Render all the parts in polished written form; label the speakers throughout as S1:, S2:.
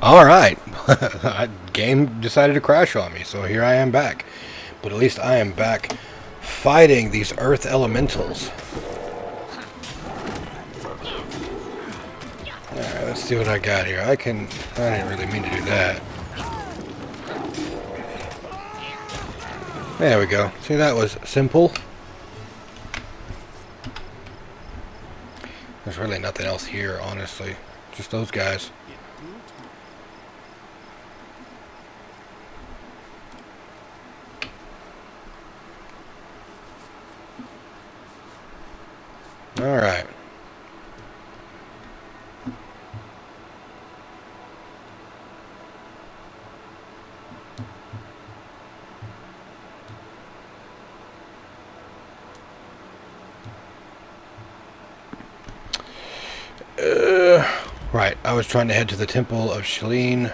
S1: Alright. Game decided to crash on me, so here I am back. But at least I am back fighting these earth elementals. Alright, let's see what I got here. I didn't really mean to do that. There we go. See, that was simple. There's really nothing else here, honestly. Just those guys. Alright. Right, I was trying to head to the Temple of Shalene.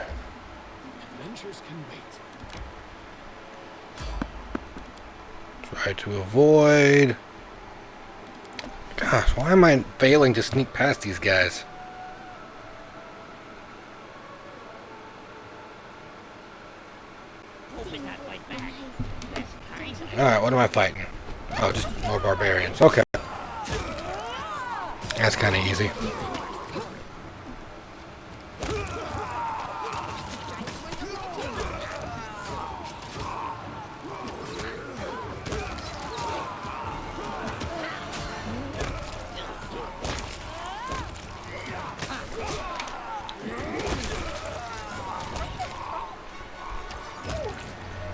S2: Adventures can wait.
S1: Try to avoid. Gosh, why am I failing to sneak past these guys? Alright, what am I fighting? Oh, just more barbarians. Okay. That's kind of easy.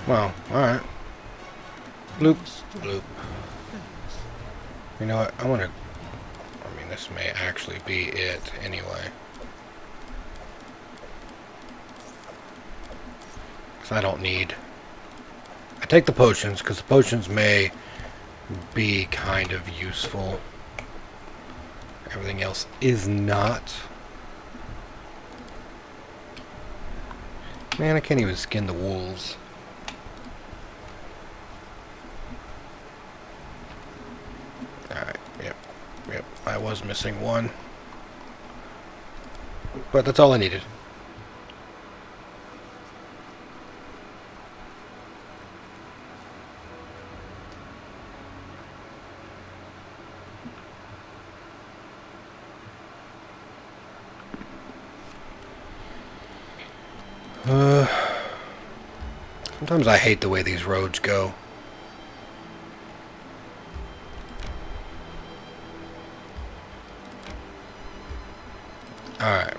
S1: Well, alright. Bloop. Bloop. You know what? I want to... I mean, this may actually be it anyway. Because I don't need... I take the potions, because the potions may be kind of useful. Everything else is not. Man, I can't even skin the wolves. Alright, yep, I was missing one. But that's all I needed. Sometimes I hate the way these roads go. Alright.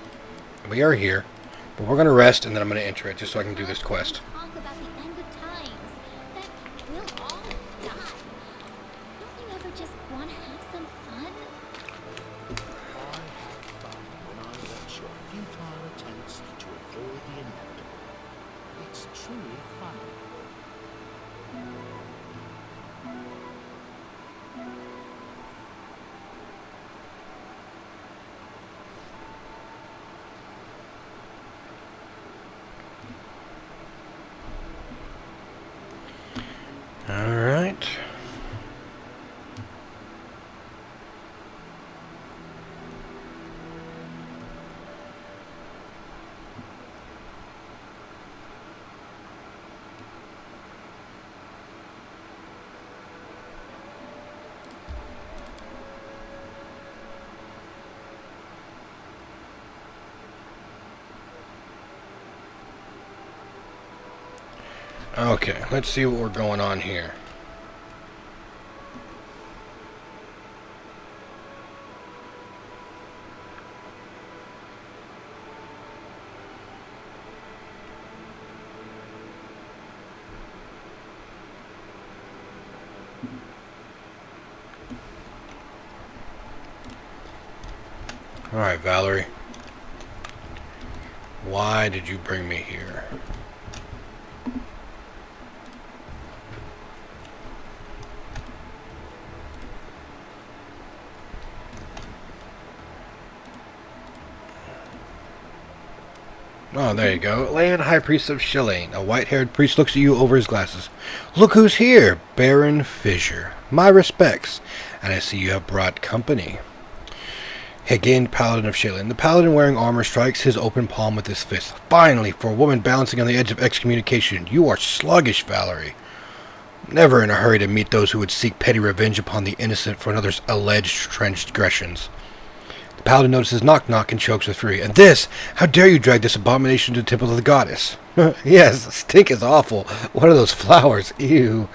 S1: We are here. But we're going to rest and then I'm going to enter it just so I can do this quest.
S3: Talk about the end of times. That we'll all die. Don't you ever just want to have some fun?
S2: I have fun when I watch your futile attempts to avoid the inevitable. It's truly fun.
S1: Alright. Okay, let's see what we're going on here. Alright, Valerie. Why did you bring me here? Oh, there you go. Land High Priest of Shalane. A white-haired priest looks at you over his glasses. Look who's here, Baron Fissure. My respects. And I see you have brought company. Higind, Paladin of Shilin. The Paladin wearing armor strikes his open palm with his fist. Finally, for a woman balancing on the edge of excommunication, you are sluggish, Valerie. Never in a hurry to meet those who would seek petty revenge upon the innocent for another's alleged transgressions. The Paladin notices knock-knock and chokes with fury. And this! How dare you drag this abomination to the temple of the goddess? Yes, stink is awful. What are those flowers? Ew.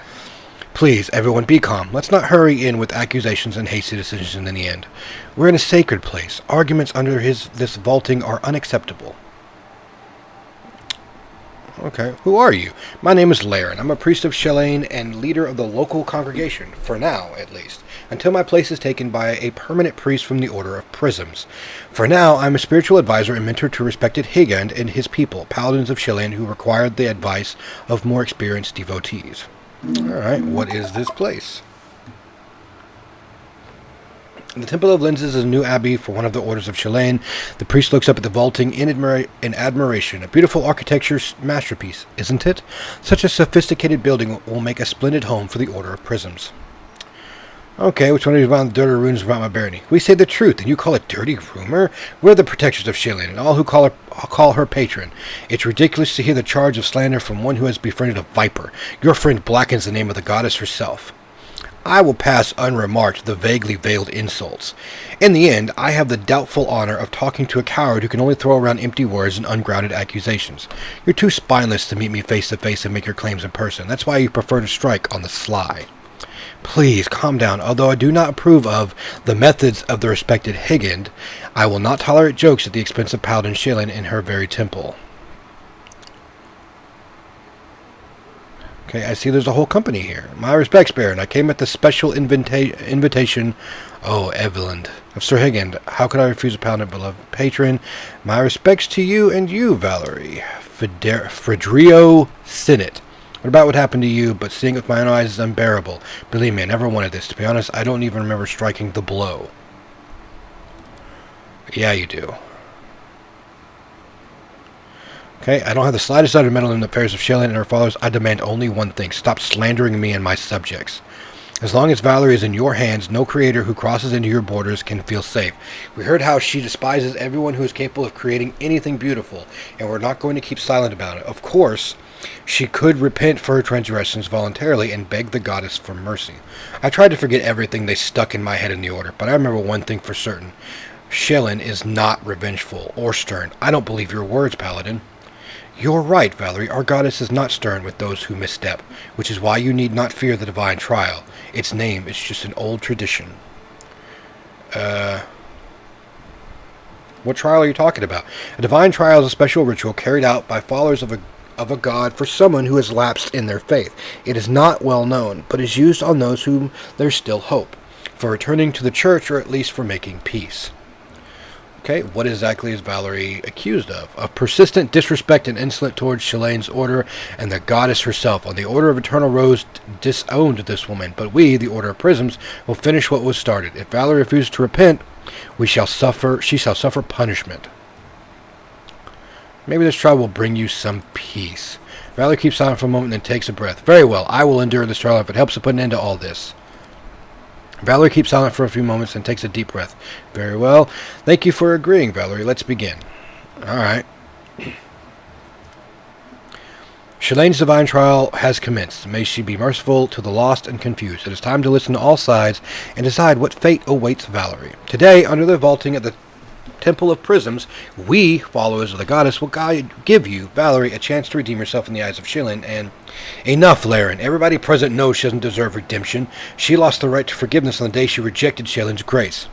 S1: Please, everyone, be calm. Let's not hurry in with accusations and hasty decisions in the end. We're in a sacred place. Arguments under this vaulting are unacceptable. Okay, who are you? My name is Laren. I'm a priest of Shelaine and leader of the local congregation, for now, at least, until my place is taken by a permanent priest from the Order of Prisms. For now, I'm a spiritual advisor and mentor to respected Higind and his people, paladins of Shelaine who required the advice of more experienced devotees. Alright, what is this place? The Temple of Lenses is a new abbey for one of the orders of Shelaine. The priest looks up at the vaulting in admiration. A beautiful architecture masterpiece, isn't it? Such a sophisticated building will make a splendid home for the Order of Prisms. Okay, which one of you found the dirty runes about my barony? We say the truth, and you call it dirty rumor? We're the protectors of Shelaine, and all who call her patron. It's ridiculous to hear the charge of slander from one who has befriended a viper. Your friend blackens the name of the goddess herself. I will pass unremarked the vaguely veiled insults. In the end, I have the doubtful honor of talking to a coward who can only throw around empty words and ungrounded accusations. You're too spineless to meet me face to face and make your claims in person. That's why you prefer to strike on the sly. Please, calm down. Although I do not approve of the methods of the respected Higind, I will not tolerate jokes at the expense of Paladin Shelaine in her very temple. Okay, I see there's a whole company here. My respects, Baron. I came at the special invitation, Evelyn, of Sir Higind. How could I refuse a Paladin, beloved patron? My respects to you and you, Valerie. Fredrio Sinnet. What about what happened to you? But seeing it with my own eyes is unbearable. Believe me, I never wanted this. To be honest, I don't even remember striking the blow. Yeah, you do. Okay, I don't have the slightest desire to meddle in the affairs of Shelaine and her followers. I demand only one thing. Stop slandering me and my subjects. As long as Valerie is in your hands, no creator who crosses into your borders can feel safe. We heard how she despises everyone who is capable of creating anything beautiful, and we're not going to keep silent about it. Of course, she could repent for her transgressions voluntarily and beg the goddess for mercy. I tried to forget everything they stuck in my head in the order, but I remember one thing for certain. Shelaine is not revengeful or stern. I don't believe your words, Paladin. You're right, Valerie. Our goddess is not stern with those who misstep, which is why you need not fear the divine trial. Its name is just an old tradition. What trial are you talking about? A divine trial is a special ritual carried out by followers of a god for someone who has lapsed in their faith. It is not well known, but is used on those whom there's still hope, for returning to the church or at least for making peace. Okay, what exactly is Valerie accused of? Of persistent disrespect and insolence towards Shelaine's order and the goddess herself. On the Order of Eternal Rose disowned this woman, but we, the Order of Prisms, will finish what was started. If Valerie refuses to repent, she shall suffer punishment. Maybe this trial will bring you some peace. Valerie keeps silent for a moment and then takes a breath. Very well, I will endure this trial if it helps to put an end to all this. Valerie keeps silent for a few moments and takes a deep breath. Very well. Thank you for agreeing, Valerie. Let's begin. Alright. Shelaine's divine trial has commenced. May she be merciful to the lost and confused. It is time to listen to all sides and decide what fate awaits Valerie. Today, under the vaulting at the Temple of Prisms, we, followers of the goddess, will give you, Valerie, a chance to redeem yourself in the eyes of Shelaine, and... Enough, Laren. Everybody present knows she doesn't deserve redemption. She lost the right to forgiveness on the day she rejected Shelaine's grace.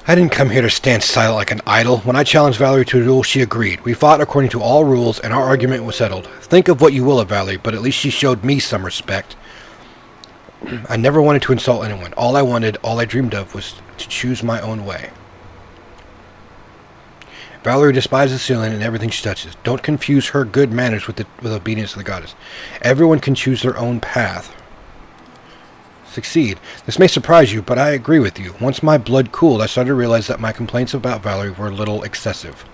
S1: I didn't come here to stand silent like an idol. When I challenged Valerie to a duel, she agreed. We fought according to all rules, and our argument was settled. Think of what you will of Valerie, but at least she showed me some respect. I never wanted to insult anyone. All I dreamed of was to choose my own way. Valerie despises Shelaine and everything she touches. Don't confuse her good manners with obedience to the goddess. Everyone can choose their own path. Succeed. This may surprise you, but I agree with you. Once my blood cooled, I started to realize that my complaints about Valerie were a little excessive.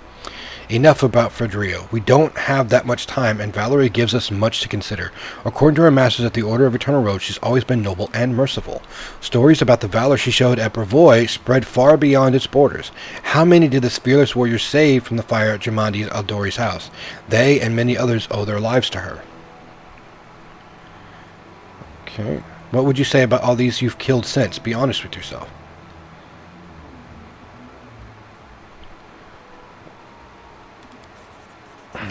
S1: Enough about Fredrio. We don't have that much time, and Valerie gives us much to consider. According to her masters at the Order of Eternal Rose, she's always been noble and merciful. Stories about the valor she showed at Brevoy spread far beyond its borders. How many did this fearless warrior save from the fire at Jamandi Aldori's house? They and many others owe their lives to her. Okay. What would you say about all these you've killed since? Be honest with yourself.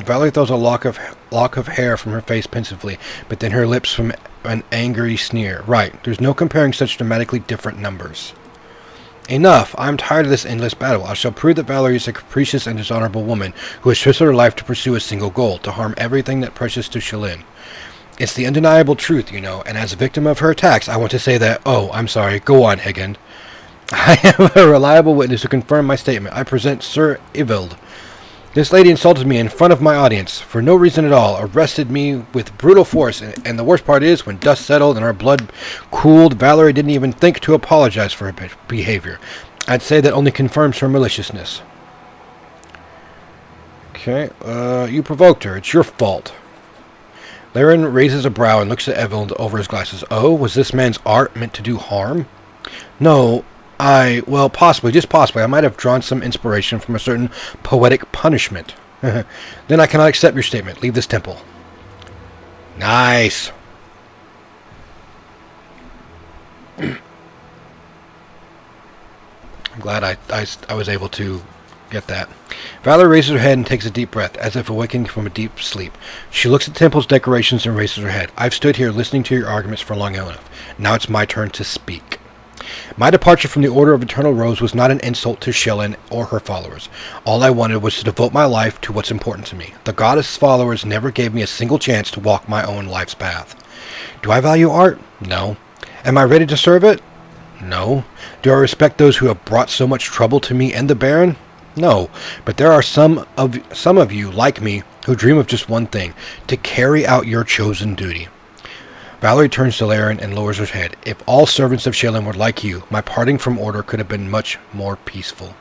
S1: Valerie throws a lock of hair from her face pensively, but then her lips from an angry sneer. Right, there's no comparing such dramatically different numbers. Enough! I'm tired of this endless battle. I shall prove that Valerie is a capricious and dishonorable woman who has twisted her life to pursue a single goal, to harm everything that precious to Shalyn. It's the undeniable truth, you know, and as a victim of her attacks, I want to say that... Oh, I'm sorry. Go on, Hegend. I am a reliable witness to confirm my statement. I present Sir Ivild. This lady insulted me in front of my audience, for no reason at all, arrested me with brutal force, and the worst part is, when dust settled and our blood cooled, Valerie didn't even think to apologize for her behavior. I'd say that only confirms her maliciousness. Okay, you provoked her. It's your fault. Laren raises a brow and looks at Evelyn over his glasses. Oh, was this man's art meant to do harm? No, well, possibly, just possibly, I might have drawn some inspiration from a certain poetic punishment. Then I cannot accept your statement. Leave this temple. Nice. I'm glad I was able to get that. Valerie raises her head and takes a deep breath, as if awakening from a deep sleep. She looks at the temple's decorations and raises her head. I've stood here listening to your arguments for long enough. Now it's my turn to speak. My departure from the Order of Eternal Rose was not an insult to Shalyn or her followers. All I wanted was to devote my life to what's important to me. The goddess' followers never gave me a single chance to walk my own life's path. Do I value art? No. Am I ready to serve it? No. Do I respect those who have brought so much trouble to me and the Baron? No. But there are some of you, like me, who dream of just one thing, to carry out your chosen duty. Valerie turns to Laren and lowers her head. If all servants of Shalyn were like you, my parting from Order could have been much more peaceful.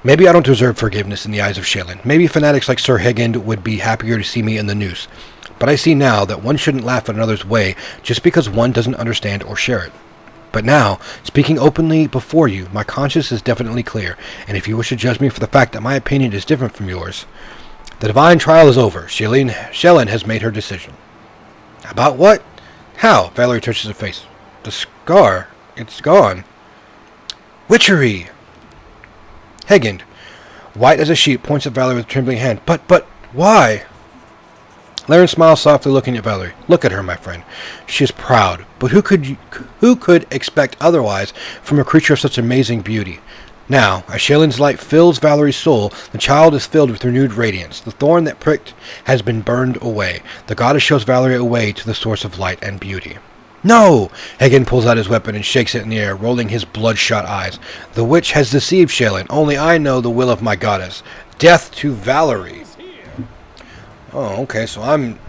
S1: Maybe I don't deserve forgiveness in the eyes of Shalyn. Maybe fanatics like Sir Hegend would be happier to see me in the noose. But I see now that one shouldn't laugh at another's way just because one doesn't understand or share it. But now, speaking openly before you, my conscience is definitely clear, and if you wish to judge me for the fact that my opinion is different from yours, the divine trial is over. Shalyn has made her decision. About what? How? Valerie touches her face. The scar. It's gone. Witchery! Hegend, white as a sheet, points at Valerie with a trembling hand. But, why? Laren smiles softly, looking at Valerie. Look at her, my friend. She is proud. But who could expect otherwise from a creature of such amazing beauty? Now, as Shalyn's light fills Valerie's soul, the child is filled with renewed radiance. The thorn that pricked has been burned away. The goddess shows Valerie a way to the source of light and beauty. No! Hagen pulls out his weapon and shakes it in the air, rolling his bloodshot eyes. The witch has deceived Shalyn. Only I know the will of my goddess. Death to Valerie. Oh, okay, so I'm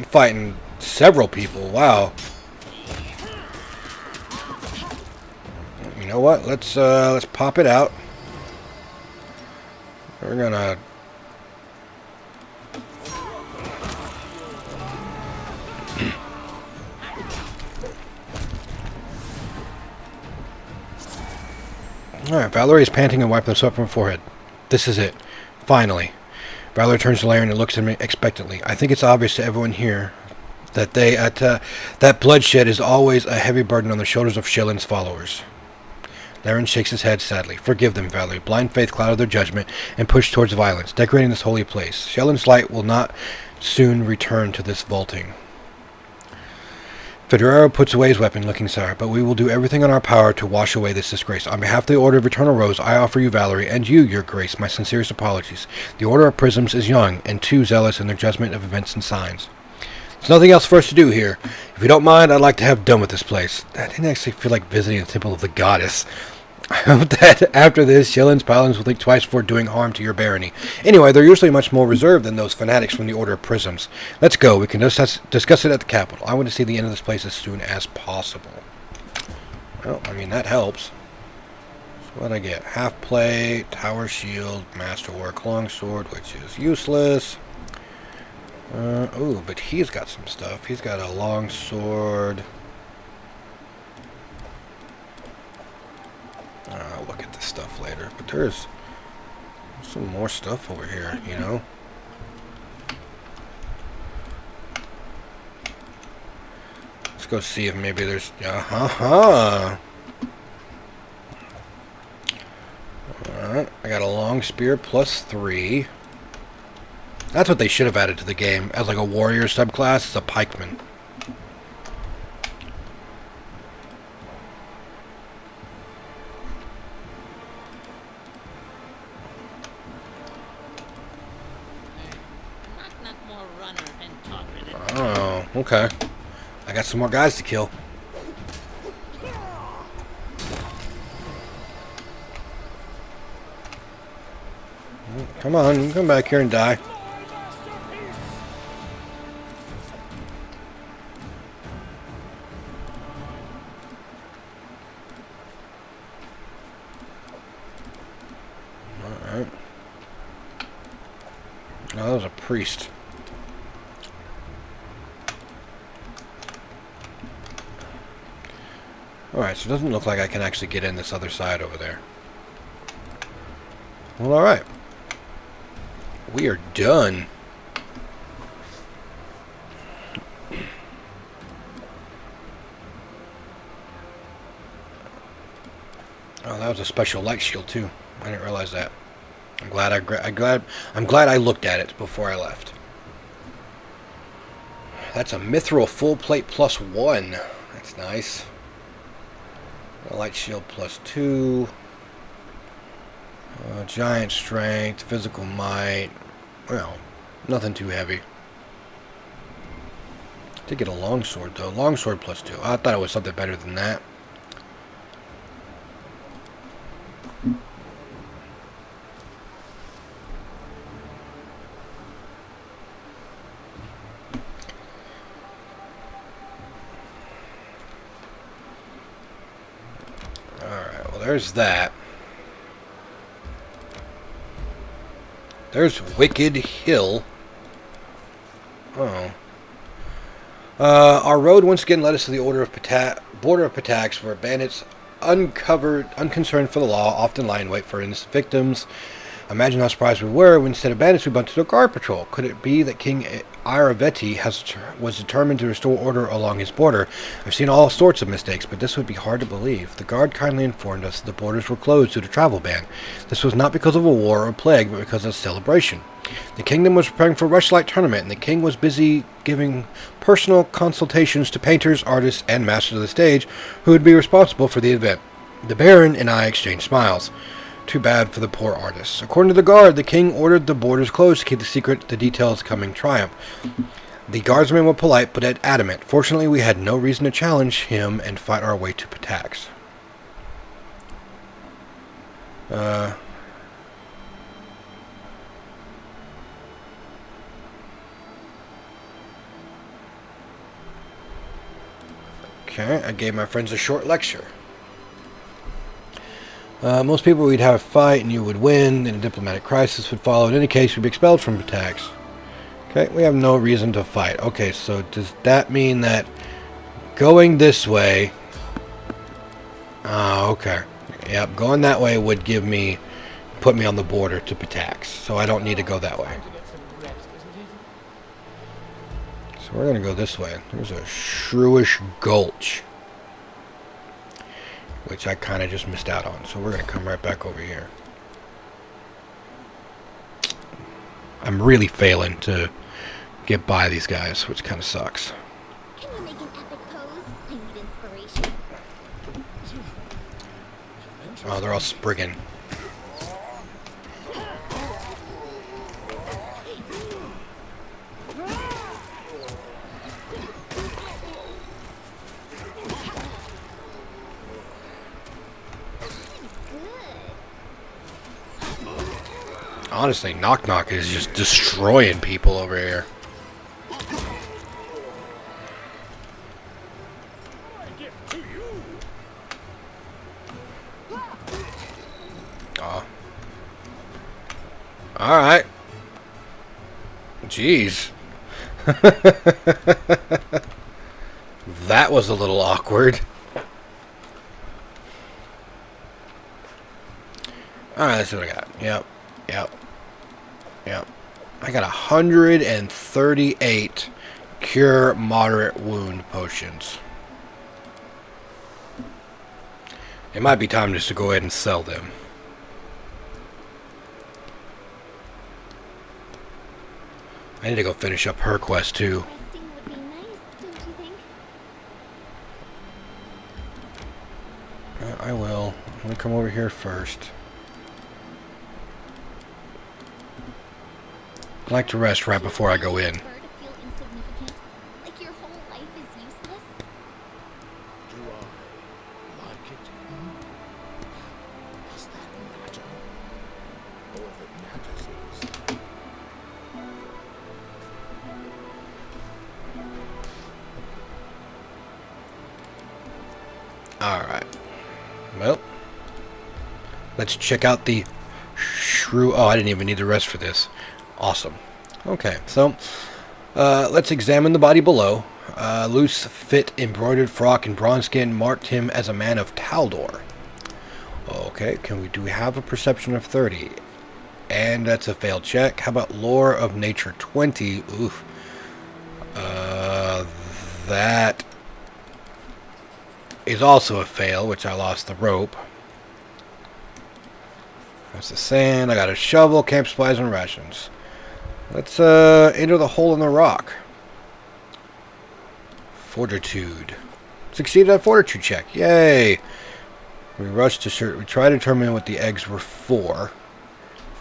S1: fighting several people. Wow. You know what? Let's pop it out. We're gonna Alright, Valerie is panting and wiping the sweat from her forehead. This is it. Finally. Valerie turns to Laren and looks at me expectantly. I think it's obvious to everyone here that that bloodshed is always a heavy burden on the shoulders of Shalyn's followers. Laren shakes his head sadly. Forgive them, Valerie. Blind faith clouded their judgment and pushed towards violence, decorating this holy place. Shalyn's light will not soon return to this vaulting. Federero puts away his weapon, looking sour, but we will do everything in our power to wash away this disgrace. On behalf of the Order of Eternal Rose, I offer you, Valerie, and you, your grace, my sincerest apologies. The Order of Prisms is young and too zealous in their judgment of events and signs. There's nothing else for us to do here. If you don't mind, I'd like to have done with this place. I didn't actually feel like visiting the Temple of the Goddess. I hope that after this, Shalyn's paladins will think twice before doing harm to your barony. Anyway, they're usually much more reserved than those fanatics from the Order of Prisms. Let's go. We can discuss it at the capital. I want to see the end of this place as soon as possible. Well, I mean, that helps. What'd I get? Half plate, tower shield, masterwork, longsword, which is useless. Ooh, but he's got some stuff. He's got a longsword. I'll look at this stuff later. But there's some more stuff over here, you know? Let's go see if maybe there's... Alright, I got a long spear +3. That's what they should have added to the game. As like a warrior subclass, it's a pikeman.
S2: More runner and talker than
S1: Oh, okay. I got some more guys to kill. Come on, you can come back here and die. Alright. Oh, that was a priest. Alright, so it doesn't look like I can actually get in this other side over there. Well, alright. We are done. Oh, that was a special light shield too. I didn't realize that. I'm glad I looked at it before I left. That's a mithril full plate +1. That's nice. A light shield +2. Giant strength, physical might. Well, nothing too heavy. Did get a longsword though. Longsword +2. I thought it was something better than that. Alright, well there's that. There's Wicked Hill. Oh. Our road once again led us to the border of Patax, where bandits unconcerned for the law, often lie in wait for innocent victims. Imagine how surprised we were when instead of bandits we bumped into a guard patrol. Could it be that King Iraveti was determined to restore order along his border? I've seen all sorts of mistakes, but this would be hard to believe. The guard kindly informed us that the borders were closed due to travel ban. This was not because of a war or plague, but because of celebration. The kingdom was preparing for a rushlight tournament, and the king was busy giving personal consultations to painters, artists, and masters of the stage who would be responsible for the event. The Baron and I exchanged smiles. Too bad for the poor artists. According to the guard, the king ordered the borders closed to keep the secret the details coming triumph. The guardsmen were polite but adamant. Fortunately, we had no reason to challenge him and fight our way to Patax. Okay, I gave my friends a short lecture. Most people we'd have a fight and you would win, and a diplomatic crisis would follow. In any case, we'd be expelled from Patax. Okay, we have no reason to fight. Okay, so does that mean that going this way... Oh, okay. Yep, going that way would put me on the border to Patax, so I don't need to go that way. So we're going to go this way. There's a Shrewish Gulch, which I kind of just missed out on. So we're going to come right back over here. I'm really failing to get by these guys, which kind of sucks.
S3: Can you make an epic pose? I need inspiration.
S1: Oh, they're all sprigging. Honestly, Knock Knock is just destroying people over here. Aw. Alright. Jeez. That was a little awkward. Alright, let's see what I got. Yep. I got 138 cure moderate wound potions. It might be time just to go ahead and sell them. I need to go finish up her quest too.
S3: Resting would be nice, don't you think?
S1: I will. Let me come over here first. I like to rest right before I go in.
S3: To feel insignificant, like your whole life is useless.
S2: Do I like it? Does that matter? All that matters is
S1: Alright. Well, let's check out the shrew. Oh, I didn't even need the rest for this. Awesome. Okay, so let's examine the body below. Loose fit embroidered frock and bronze skin marked him as a man of Taldor. Okay, do we have a perception of 30? And that's a failed check. How about lore of nature 20? Oof. That is also a fail, which I lost the rope. That's the sand. I got a shovel, camp supplies, and rations. Let's enter the hole in the rock. Fortitude. Succeeded at fortitude check. Yay! We rushed to we tried to determine what the eggs were for.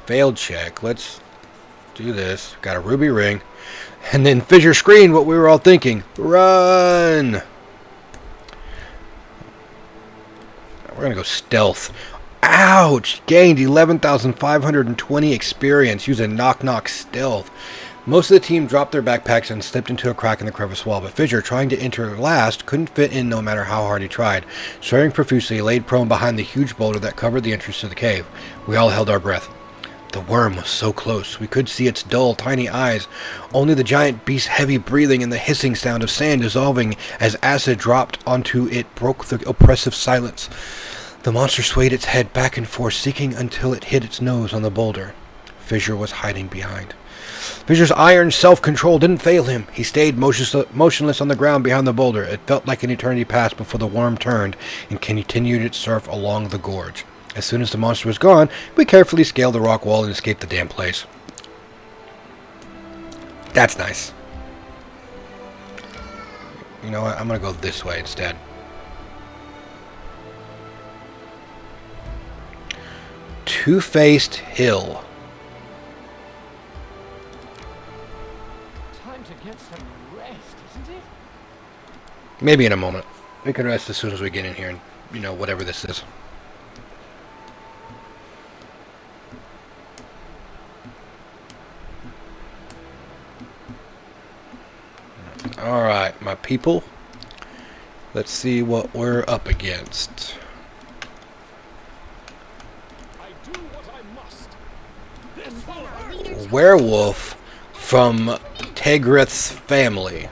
S1: Failed check. Let's do this. Got a ruby ring. And then Fissure screamed what we were all thinking. Run! We're gonna go stealth. Ouch! Gained 11,520 experience using knock-knock stealth. Most of the team dropped their backpacks and slipped into a crack in the crevice wall, but Fissure, trying to enter last, couldn't fit in no matter how hard he tried. Swearing profusely, he laid prone behind the huge boulder that covered the entrance to the cave. We all held our breath. The worm was so close. We could see its dull, tiny eyes. Only the giant beast's heavy breathing and the hissing sound of sand dissolving as acid dropped onto it broke the oppressive silence. The monster swayed its head back and forth, seeking until it hit its nose on the boulder. Fissure was hiding behind. Fissure's iron self-control didn't fail him. He stayed motionless on the ground behind the boulder. It felt like an eternity passed before the worm turned and continued its surf along the gorge. As soon as the monster was gone, we carefully scaled the rock wall and escaped the damn place. That's nice. You know what? I'm going to go this way instead. Two-Faced Hill.
S4: Time to get some rest, isn't it?
S1: Maybe in a moment. We can rest as soon as we get in here and, whatever this is. Alright, my people. Let's see what we're up against.
S4: I do what I must. This will hurt.
S1: Werewolf from Tegrith's family.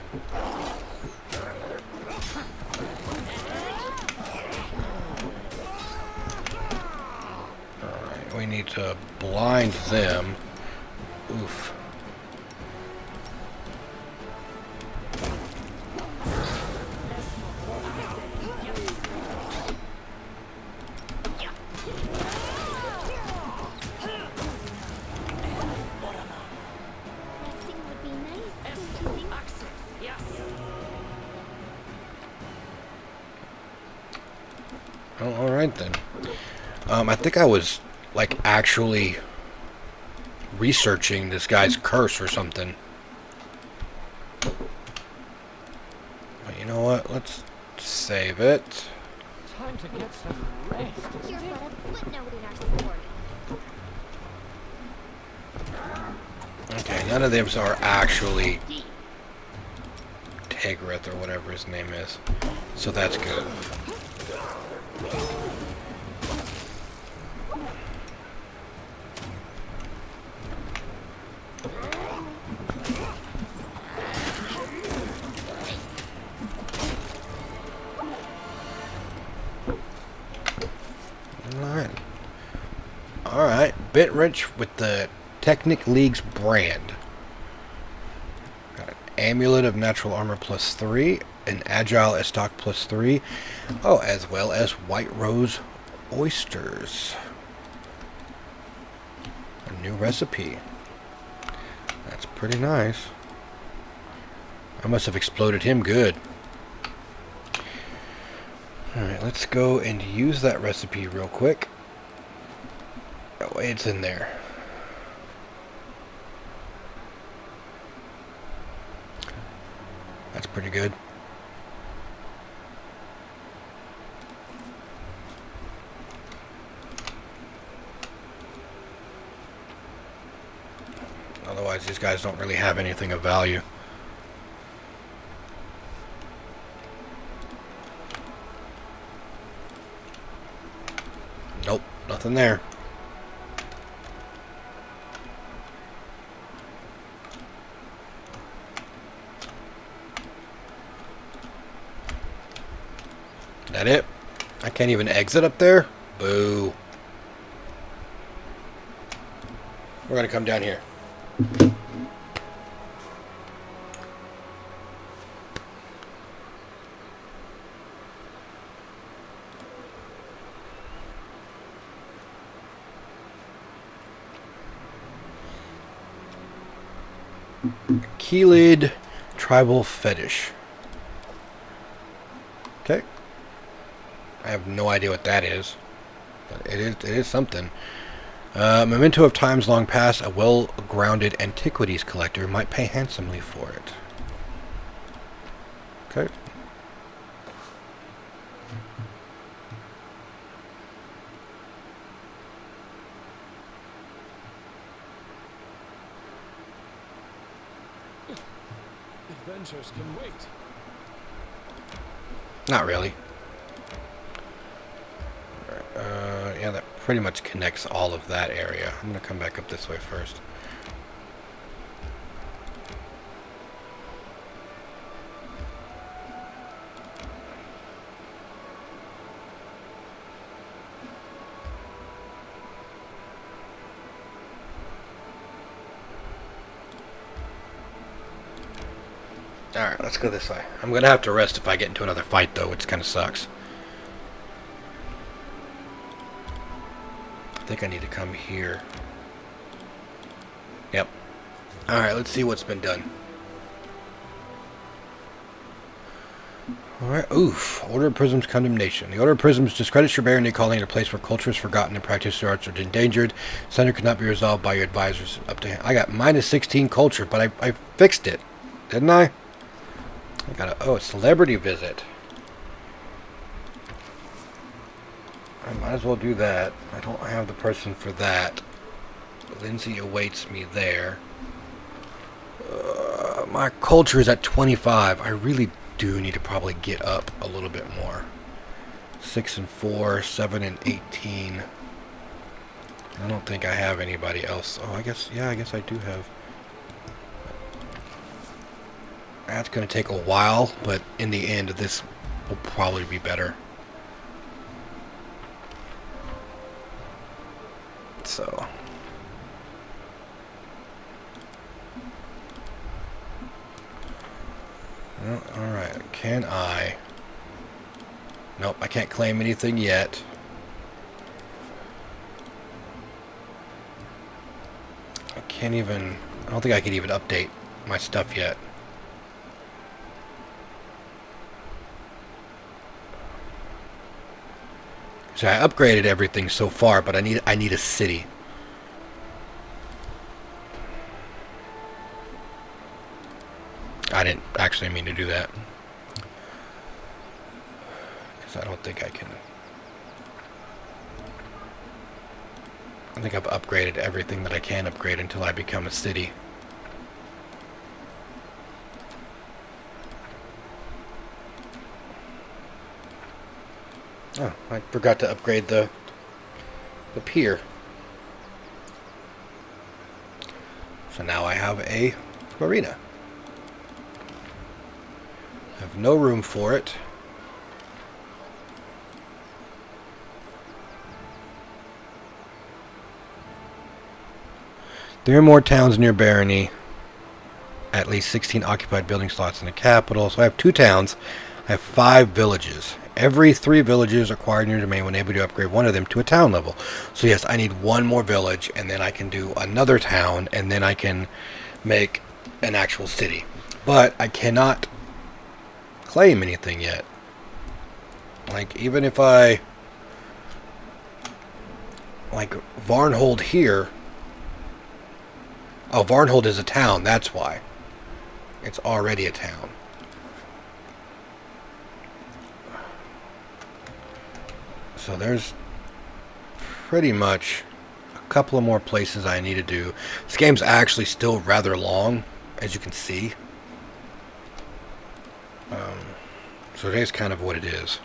S1: Alright, we need to blind them. Oof.
S3: Resting would be nice, don't you think?
S1: Oh, alright then. I think I was, actually researching this guy's curse or something. But you know what? Let's save it.
S4: Time to get some rest, isn't
S3: You're
S4: it?
S3: but a footnote in our story.
S1: Okay, none of them are actually Tegrith or whatever his name is. So that's good. Alright, bit wrench with the Technic League's brand. Got an amulet of natural armor +3, an agile estoc +3. Oh, as well as white rose oysters. A new recipe. That's pretty nice. I must have exploded him good. Alright, let's go and use that recipe real quick. That way it's in there. That's pretty good. Otherwise, these guys don't really have anything of value. Nope, nothing there. That it? I can't even exit up there? Boo. We're gonna come down here. Keylid Tribal Fetish. Okay. I have no idea what that is, but it is something. Memento of times long past, a well-grounded antiquities collector might pay handsomely for it. Okay.
S4: Adventures can wait.
S1: Not really. Yeah, that pretty much connects all of that area. I'm gonna come back up this way first. Alright, let's go this way. I'm gonna have to rest if I get into another fight, though, which kind of sucks. I think I need to come here. Yep. Alright, let's see what's been done. Alright, oof. Order of Prism's Condemnation. The Order of Prisms discredits your barony calling it a place where culture is forgotten and practice arts are endangered. Center could not be resolved by your advisors up to... I got -16 culture, but I fixed it. Didn't I? I got a... Oh, a celebrity visit. I might as well do that. I don't have the person for that. Lindsay awaits me there. My culture is at 25. I really do need to probably get up a little bit more. 6 and 4, 7 and 18. I don't think I have anybody else. Oh, I guess, yeah, I guess I do have. That's going to take a while, but in the end, this will probably be better. So. Well, alright, can I? Nope, I can't claim anything yet. I can't even, I don't think I can even update my stuff yet. So I upgraded everything so far, but I need a city. I didn't actually mean to do that. Because I don't think I can. I think I've upgraded everything that I can upgrade until I become a city. Oh, I forgot to upgrade the pier. So now I have a marina. I have no room for it. There are more towns near Barony. At least 16 occupied building slots in the capital. So I have 2 towns. I have 5 villages. Every 3 villages acquired in your domain will enable you to upgrade one of them to a town level. So yes, I need 1 more village, and then I can do another town, and then I can make an actual city. But I cannot claim anything yet. Like, even if I... Like, Varnhold here... Oh, Varnhold is a town, that's why. It's already a town. So there's pretty much a couple of more places I need to do. This game's actually still rather long, as you can see. So that's kind of what it is.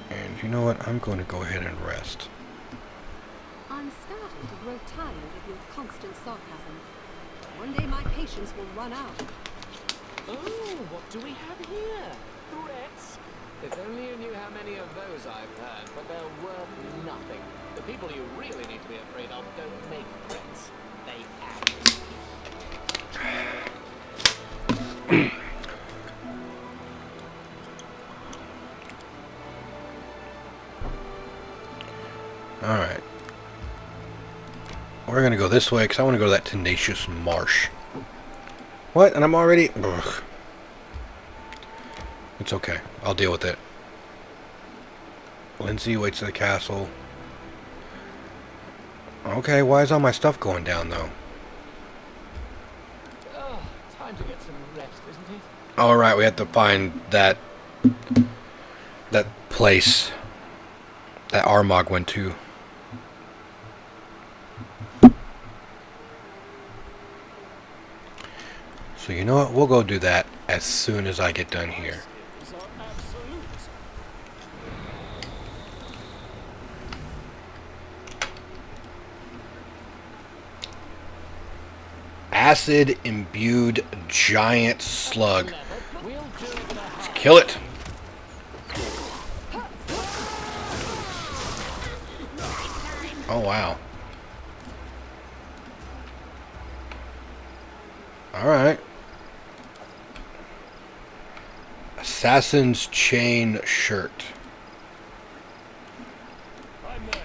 S1: And you know what? I'm going to go ahead and rest.
S5: I'm starting to grow tired of your constant sarcasm. One day my patience will run out.
S4: Oh, what do we have here? Threats? If only you knew how many of those I've heard, but they're worth nothing. The people you really need to be afraid of don't make threats. They act.
S1: Alright. We're going to go this way because I want to go to that tenacious marsh. What? And I'm already... Ugh. It's okay. I'll deal with it. Lindsay waits at the castle. Okay, why is all my stuff going down, though?
S4: Oh, time to get some rest, isn't it?
S1: Alright, we have to find that place that Armagh went to. So you know what? We'll go do that as soon as I get done here.
S4: These are absolute.
S1: Acid-imbued giant slug.
S4: We'll do it in a
S1: Let's kill it. Oh, wow. Alright. Assassin's chain shirt.
S4: I'm there.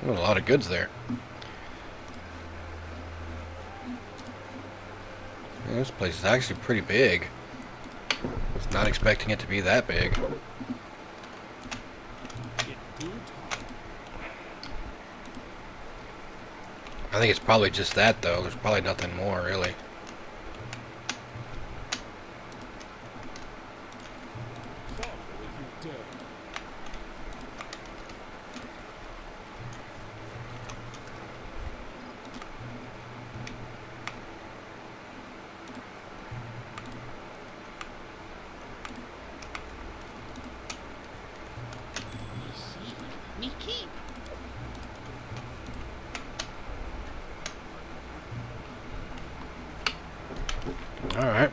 S1: Oh, a lot of goods there. Yeah, this place is actually pretty big. I was not expecting it to be that big. I think it's probably just that, though. There's probably nothing more, really.
S2: Me keep.
S1: Alright.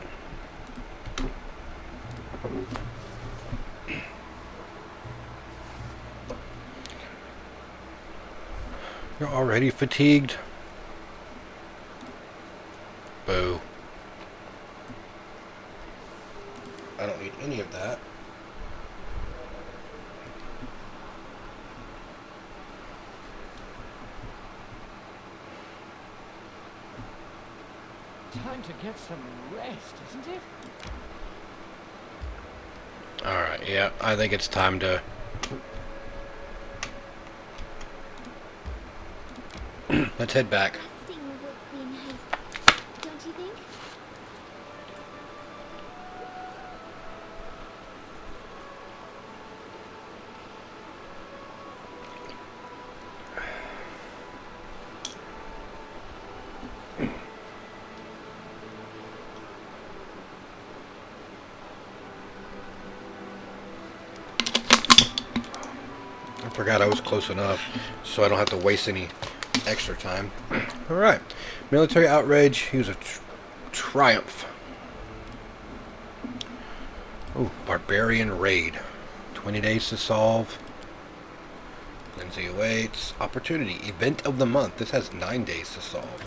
S1: You're already fatigued? Boo. I don't need any of that.
S4: Time to get some rest, isn't it?
S1: Alright, yeah, I think it's time to... Let's head back.
S3: Resting would be nice, don't you think?
S1: I forgot I was close enough, so I don't have to waste any extra time. Alright. Military outrage. He was a triumph. Oh, Barbarian Raid. 20 days to solve. Lindsay awaits. Opportunity. Event of the month. This has 9 days to solve.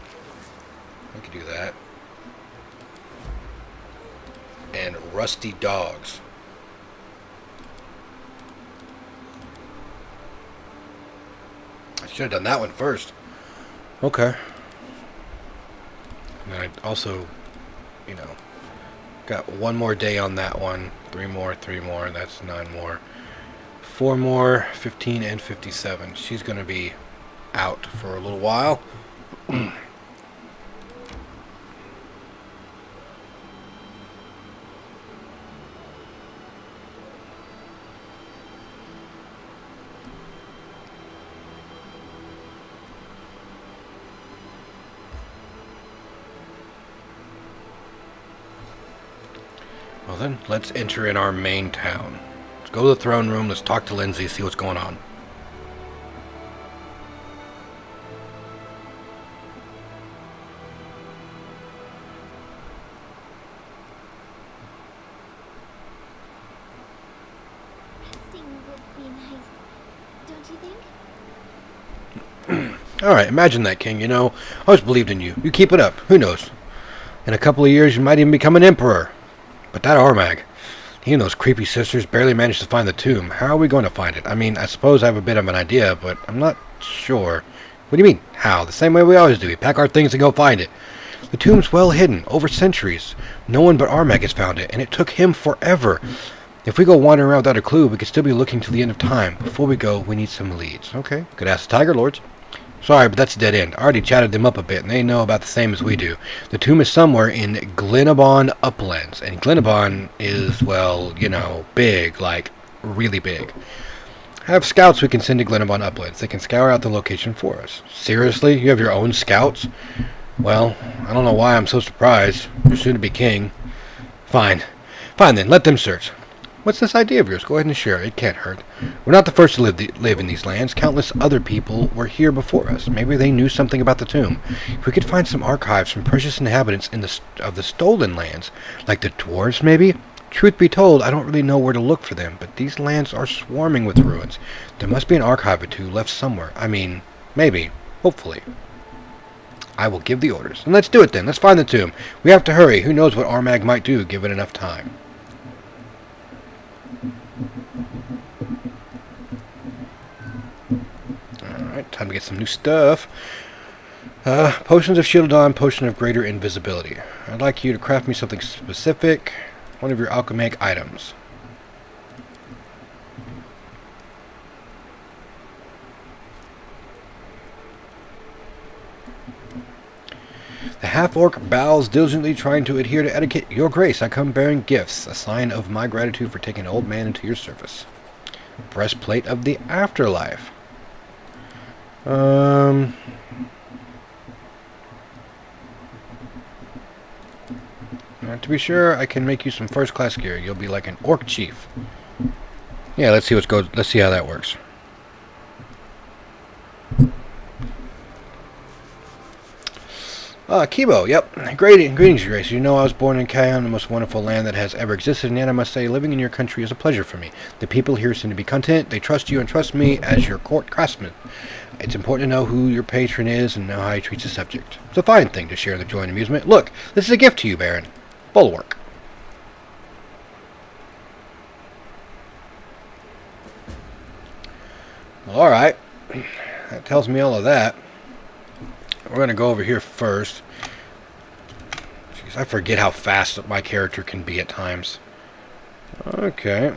S1: I could do that. And Rusty Dogs. I should have done that one first. Okay. And then I also, you know, got 1 more day on that one. 3 more, 3 more. That's 9 more. 4 more, 15 and 57. She's going to be out for a little while. Well then, let's enter in our main town. Let's go to the throne room, let's talk to Lindsay, see what's going on.
S3: Resting would be nice, don't you think?
S1: Alright, imagine that, King. You know, I always believed in you. You keep it up. Who knows? In a couple of years, you might even become an emperor. But that Armag, he and those creepy sisters barely managed to find the tomb. How are we going to find it? I mean, I suppose I have a bit of an idea, but I'm not sure. What do you mean, how? The same way we always do. We pack our things and go find it. The tomb's well hidden, over centuries. No one but Armag has found it, and it took him forever. If we go wandering around without a clue, we could still be looking till the end of time. Before we go, we need some leads. Okay, could ask the Tiger Lords. Sorry, but that's a dead end. I already chatted them up a bit, and they know about the same as we do. The tomb is somewhere in Glenabon Uplands, and Glenabon is, well, you know, big, like, really big. I have scouts we can send to Glenabon Uplands. They can scour out the location for us. Seriously? You have your own scouts? Well, I don't know why I'm so surprised. You're soon to be king. Fine. Fine then, let them search. What's this idea of yours? Go ahead and share it. It can't hurt. We're not the first to live in these lands. Countless other people were here before us. Maybe they knew something about the tomb. If we could find some archives from precious inhabitants of the stolen lands, like the dwarves maybe? Truth be told, I don't really know where to look for them, but these lands are swarming with ruins. There must be an archive or two left somewhere. I mean, maybe. Hopefully. I will give the orders. And let's do it then. Let's find the tomb. We have to hurry. Who knows what Armag might do, given enough time. Alright, time to get some new stuff. Potions of Shieldon, Potion of Greater Invisibility. I'd like you to craft me something specific. One of your alchemic items. The half-orc bows diligently, trying to adhere to etiquette. Your grace, I come bearing gifts, a sign of my gratitude for taking an old man into your service. Breastplate of the afterlife. To be sure, I can make you some first-class gear. You'll be like an orc chief. Yeah, let's see let's see how that works. Kibo, yep. Greetings, Your Grace. You know I was born in Kaon, the most wonderful land that has ever existed, and yet I must say, living in your country is a pleasure for me. The people here seem to be content. They trust you and trust me as your court craftsman. It's important to know who your patron is and know how he treats a subject. It's a fine thing to share the joy and amusement. Look, this is a gift to you, Baron. Bulwark. Alright. That tells me all of that. We're going to go over here first. Jeez, I forget how fast my character can be at times. Okay.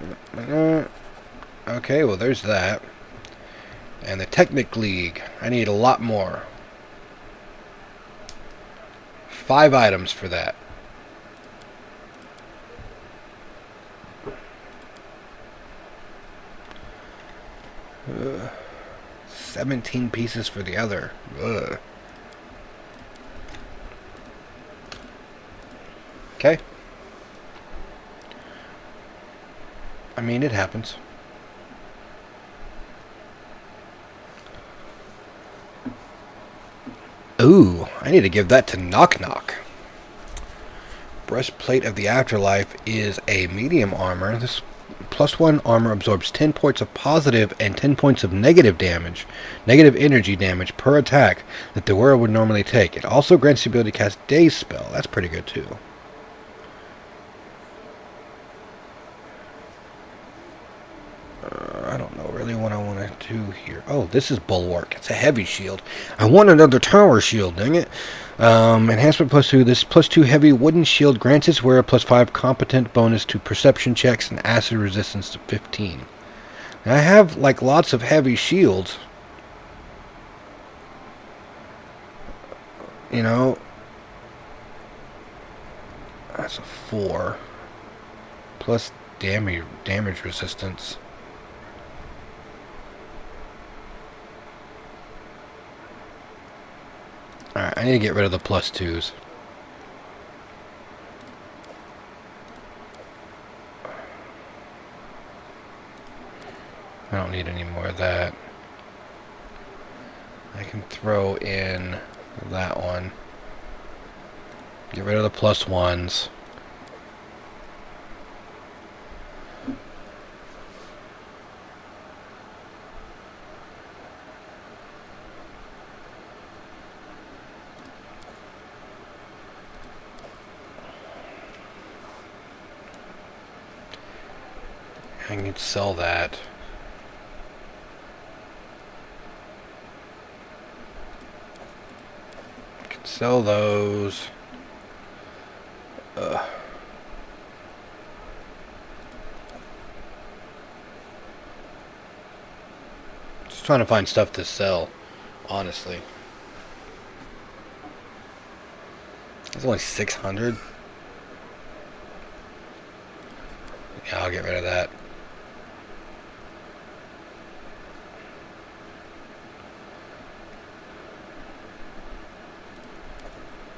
S1: Okay, well there's that. And the Technic League. I need a lot more. 5 items for that. 17 pieces for the other. Ugh. Okay. I mean, it happens. Ooh, I need to give that to Knock Knock. Breastplate of the Afterlife is a medium armor. This +1 armor absorbs 10 points of positive and 10 points of negative energy damage per attack that the wearer would normally take. It also grants the ability to cast Daze Spell. That's pretty good too. I don't know really what I want to do here. Oh, this is Bulwark. It's a heavy shield. I want another tower shield, dang it. Enhancement +2. This +2 heavy wooden shield grants its wearer +5 competent bonus to perception checks and acid resistance to 15. Now, I have like lots of heavy shields. You know, that's a 4 plus damage resistance. Alright, I need to get rid of the +2s. I don't need any more of that. I can throw in that one. Get rid of the +1s. I can sell that. I can sell those. Just trying to find stuff to sell, honestly. It's only 600. Yeah, I'll get rid of that.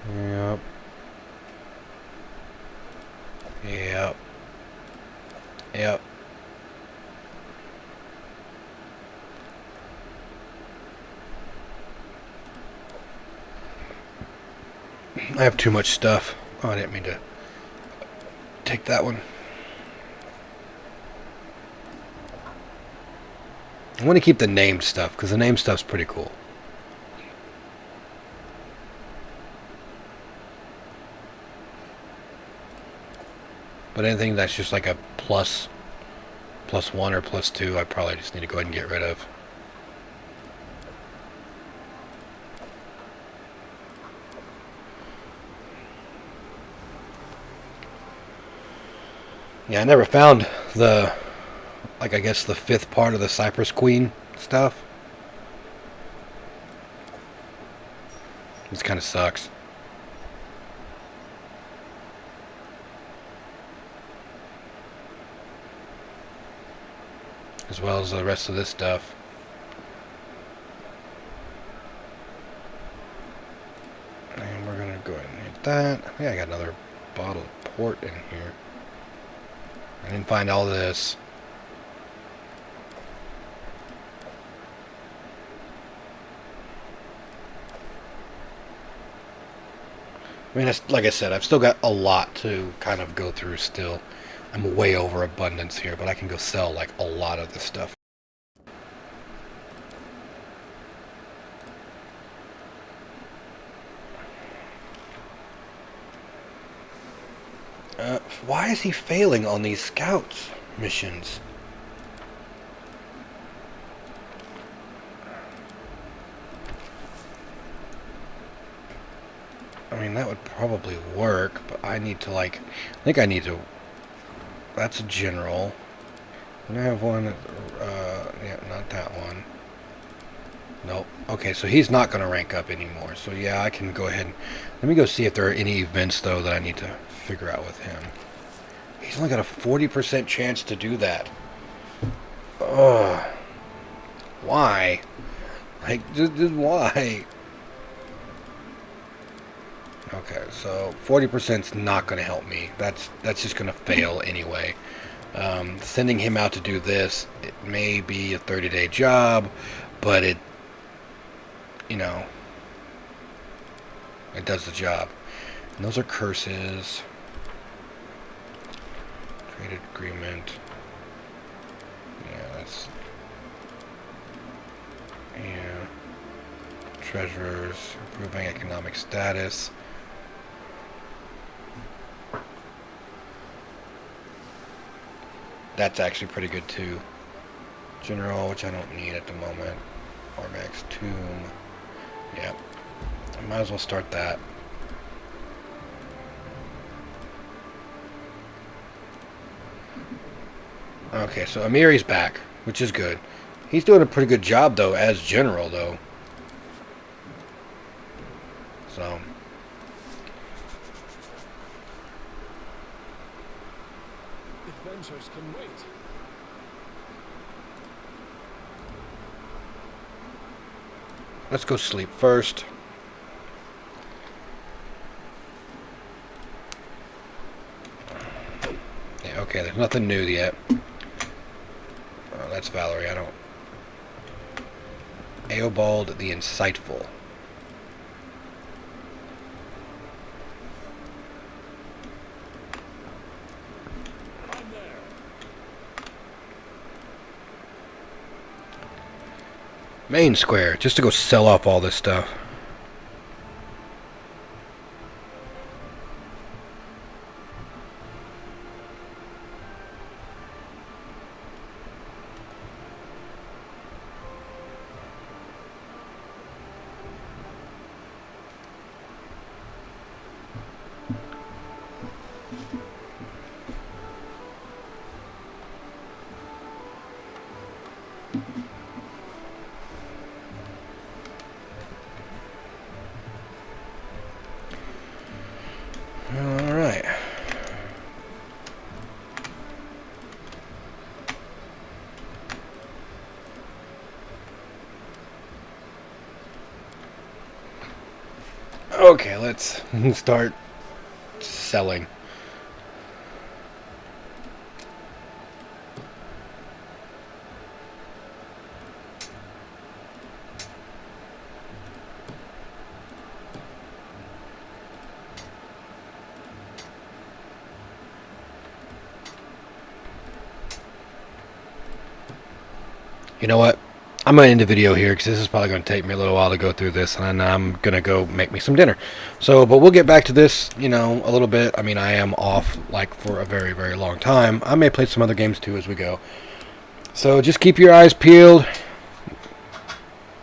S1: Yep. Yep. Yep. I have too much stuff. Oh, I didn't mean to take that one. I want to keep the named stuff because the named stuff's pretty cool. But anything that's just like a +1 or +2, I probably just need to go ahead and get rid of. Yeah, I never found the, like, I guess the 5th part of the Cypress Queen stuff. This kind of sucks. As well as the rest of this stuff. And we're gonna go ahead and hit that. Yeah, I got another bottle of port in here. I didn't find all this. I mean, like I said, I've still got a lot to kind of go through still. I'm way over abundance here, but I can go sell like a lot of this stuff. Why is he failing on these scouts missions? I mean, that would probably work, but I need to, like, I think I need to, that's a general. And I have one, yeah, not that one. Nope. Okay, so he's not going to rank up anymore. So yeah, I can go ahead and, let me go see if there are any events, though, that I need to figure out with him. He's only got a 40% chance to do that. Ugh. Why? Like, just why? Okay, so 40% is not going to help me. That's just going to fail anyway. Sending him out to do this, it may be a 30-day job, but it, you know, it does the job. And those are curses. Completed agreement. Yeah, that's... Yeah. Treasurers. Improving economic status. That's actually pretty good too. General, which I don't need at the moment. Armax Tomb. Yep. I might as well start that. Okay, so Amiri's back, which is good. He's doing a pretty good job, though, as general, though. So...
S2: Adventures can wait.
S1: Let's go sleep first. Yeah, okay, there's nothing new yet. Oh, that's Valerie, I don't... Eobald the Insightful.
S2: I'm there.
S1: Main square, just to go sell off all this stuff. Alright. Okay, let's start selling. You know what? I'm going to end the video here because this is probably going to take me a little while to go through this, and I'm going to go make me some dinner. So, but we'll get back to this, you know, a little bit. I mean, I am off, like, for a very, very long time. I may play some other games, too, as we go. So, just keep your eyes peeled,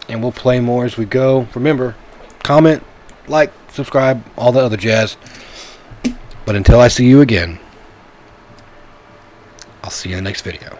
S1: and we'll play more as we go. Remember, comment, like, subscribe, all the other jazz. But until I see you again, I'll see you in the next video.